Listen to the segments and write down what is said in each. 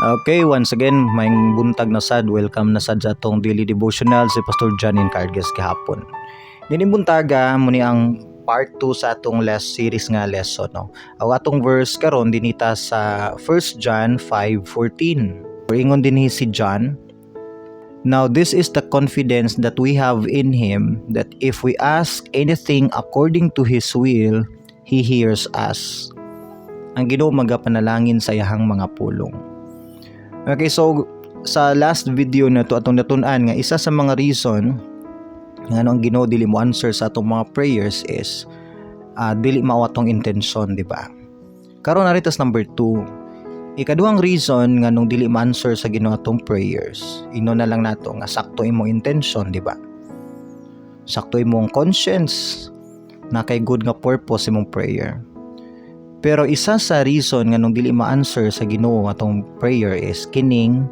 Okay, once again, may buntag na sad, welcome na sad sa atong daily devotional si Pastor John Encargues gihapon. Dini buntaga muni ang part 2 sa atong last series nga lesson, no. Ang atong verse karon dinita sa 1 John 5:14. Ingon dinhi si John, "Now this is the confidence that we have in him, that if we ask anything according to his will, he hears us." Ang Ginoo magapanalangin sa iyahang mga pulong. Okay, so sa last video na to atong natun-an nga isa sa mga reason nga ano ang Ginoo dili mo answer sa atong mga prayers is dili mao atong intensyon, di ba? Karon na tas number 2. Ikaduhang reason nga nung dili ma-answer sa Ginoo atong prayers, ino na lang nato nga sakto imong intention, di ba? Sakto imong conscience na kay good nga purpose imong prayer. Pero isa sa reason nga nung dili ma-answer sa Ginoo atong prayer is kining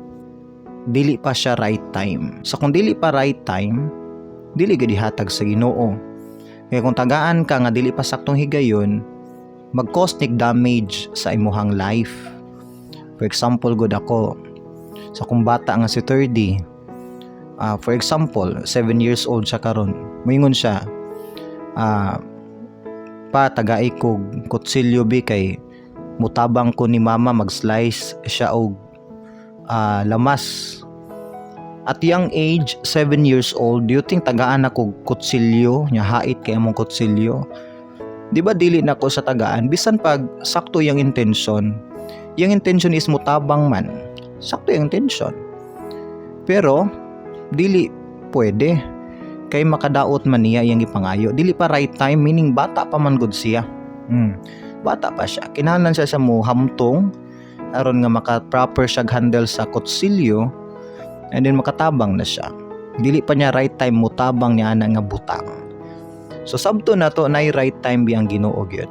dili pa siya right time. So kung dili pa right time, dili gid hatag sa Ginoo. Kaya kung tagaan ka nga dili pa saktong higayon, mag-cause damage sa imong life. For example, good ako sa kung bata nga si 30. For example, 7 years old siya karon. Moingon siya, pa tagay ko kutsilyo bi kay mutabang ko ni mama mag-slice siya og lamas. At young age, 7 years old, do you think tagaan ako kutsilyo nya hait kay among kutsilyo? Di ba dili na ko sa tagaan bisan pag sakto yang intention. Yang intention is mutabang man. Sakto yang intention. Pero dili pwede kay makadaot man niya yang ipangayo. Dili pa right time, meaning bata pa man gud siya. Bata pa siya. Kinahanglan siya sa mo hamtong aron nga maka-proper siya handle sa kutsilyo and then makatabang na siya. Dili pa niya right time mutabang niya ana nga butang. So sabto na to nay right time biyang Ginoo gyud.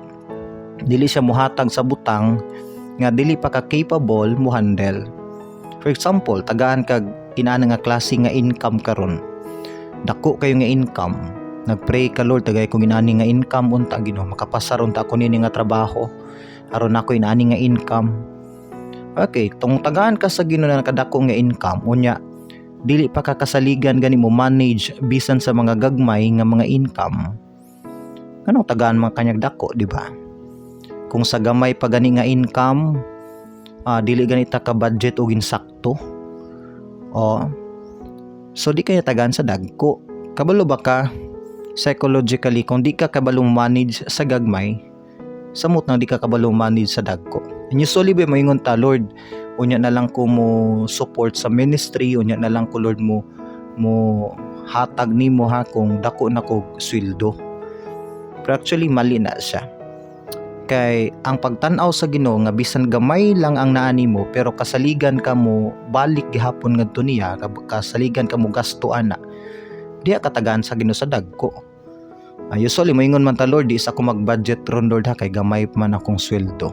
Dili siya muhatag sa butang nga dili pa ka capable mo handle. For example, tagaan kag inaana nga klase nga income karon. Dako kayo nga income, nagpray ka Lord tagay kong inani nga income unta Ginoo makapasaron ta ako nini nga trabaho aron ako inani nga income. Okay, tong tagaan ka sa Ginoo na kadako nga income unya dili pa ka kasaligan gani mo manage bisan sa mga gagmay nga mga income. Kanang tagaan man kanyag dako, di ba? Kung sa gamay pa gani nga income, dili ganita ka budget og insakto. So di kaya tagaan sa dagko. Kabalo ba ka psychologically kung di ka kabalong manage sa gagmay, samot nang di ka kabalong manage sa dagko. And usually ba moingon ta, Lord, unya na lang ko mo support sa ministry, unya na lang ko Lord mo hatag nimo ha kung dako na ko sweldo. Pero actually mali na siya. Kay ang pagtan-aw sa Ginoo nga bisan gamay lang ang naani mo pero kasaligan ka mo balik gihapon ngadto niya, kasaligan ka mo gasto ana, diya katagaan sa Ginoo sa dagko. Usually moingon man ta, Lord, di sa ko mag-budget ron Lord ha kay gamay man akong sweldo.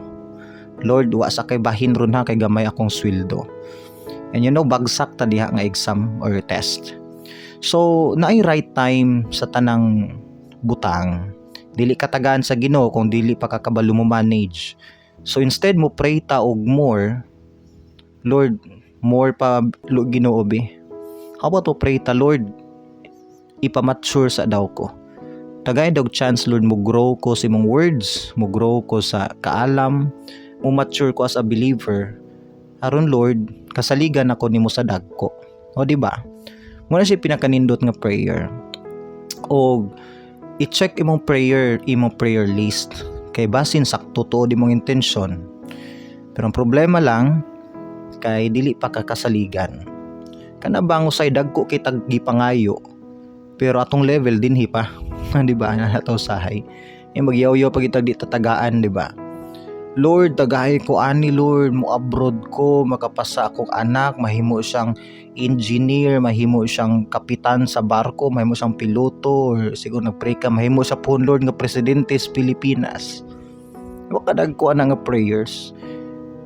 Lord, wa sa kay bahin ron ha kay gamay akong sweldo. And bagsak ta diha nga exam or test. So naay right time sa tanang butang. Dili katagaan sa Ginoo kung dili pa kakabalo mo manage. So instead mo pray ta og more, Lord, more pa Ginoo be. How about to pray ta, Lord, ipamature sa daw ko. Tagay dog chance Lord mo grow ko sa imong words, mo grow ko sa kaalam, mo mature ko as a believer. Aron Lord, kasaligan ako nimo sa dagko. O di ba? Muna siya pinakanindot nga prayer. O i-check imong prayer list kay basin sakto tuod imong intention. Pero ang problema lang kay dili pa kakasaligan. Kana bang usay dagko kay taggipangayo pero atong level dinhi pa. Di ba? Nataw sahay. Magyaw-yaw pag itag di tatagaan, di ba? Lord, tagay ko ani Lord, mo abroad ko, makapasa akong anak, mahimo siyang engineer, mahimo siyang kapitan sa barko, mahimo siyang piloto, or siguro nagpray ka, mahimo siya po Lord nga presidente sa Pilipinas. Wakadag ko ana nga prayers.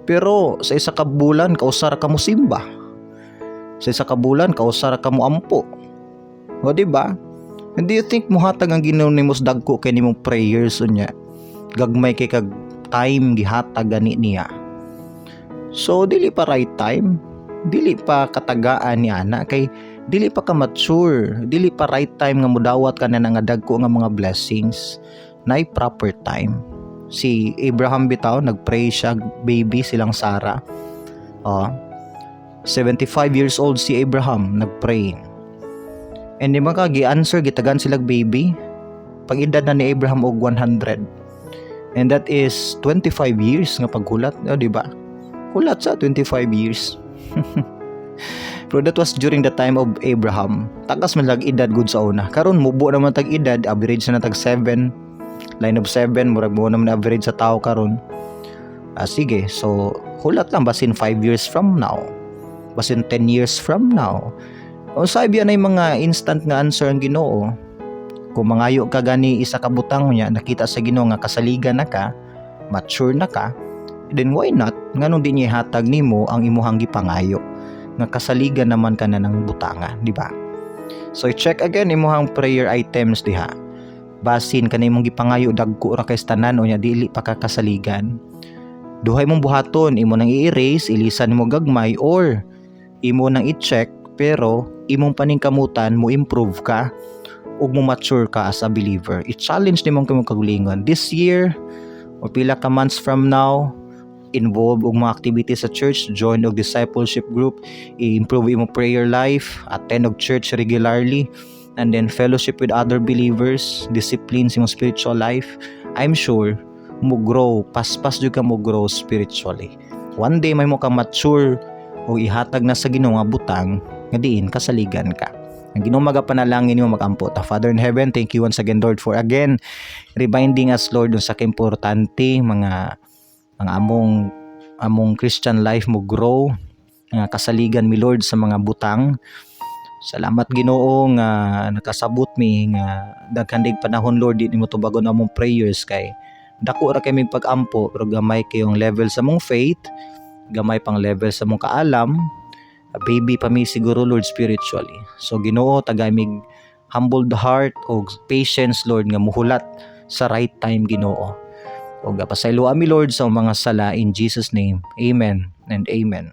Pero sa isa ka bulan, kausara ka mo simba. Sa isa ka bulan, kausara ka mo ampo. O diba? And do you think muhatag ang Ginoo nimo sa dagko kay nimong prayers unya? Gagmay kay kag time gihatag gani niya. So dili pa right time, dili pa katagaan ni ana kay dili pa ka mature, dili pa right time nga mudawat ka na nga dagko nga mga blessings. Nay proper time. Si Abraham bitaw nagpray siya baby silang Sarah. 75 years old si Abraham nagpray. And di maka gi-answer gitagan sila baby pag edad na ni Abraham og 100. And that is 25 years nga paghulat, di ba? Hulat sa 25 years. Pero that was during the time of Abraham. Tagas man lag edad gud sa una. Karon mubo naman tag edad, average na tag 7. Line of 7, murag mo naman average sa tao karon. Sige, so hulat lang basin 5 years from now. Basin 10 years from now. O sabi yan ay mga instant nga answer ang Ginoo. Kung mangayo ka gani isa ka butang niya, nakita sa Ginoo nga kasaligan na ka, mature na ka, then why not nganong di niya hatag nimo ang imuhang gipangayo nga kasaligan naman ka na ng butanga, di ba? So i-check again imuhang prayer items diha. Basin kanay imong gipangayo dagko ra kay tanan o nya dili pa ka kasaligan. Duhay mong buhaton, imo nang i-erase, ilisan mo gagmay or imo nang i-check pero imong paningkamutan mo improve ka ug mo mature ka as a believer. I-challenge nimong kamo kagulingon this year o pila ka months from now, involve og mga activities sa church, join og discipleship group, i-improve imong prayer life, attend og church regularly, and then fellowship with other believers, discipline sa imong spiritual life. I'm sure mo grow, paspas jud ka mo grow spiritually. One day may mo ka mature o ihatag na sa Ginoo nga butang nga diin kasaligan ka. Ang Ginoo magapanalangin nimo magampo ta. Father in heaven, thank you once again Lord for again reminding us Lord sa importante mga among Christian life mo grow nga kasaligan mi Lord sa mga butang. Salamat Ginoo nga nakasabot mi nga daghan dig panahon Lord di nimo tubagon among prayers kay dako ra kay mig pag-ampo pero gamay kayong level sa mong faith, gamay pang level sa mong kaalam. Baby pa mi siguro Lord spiritually. So Ginoo tagay mig humbled heart o patience Lord nga muhulat sa right time Ginoo. O gapasaylo ami Lord sa mga sala in Jesus name. Amen and amen.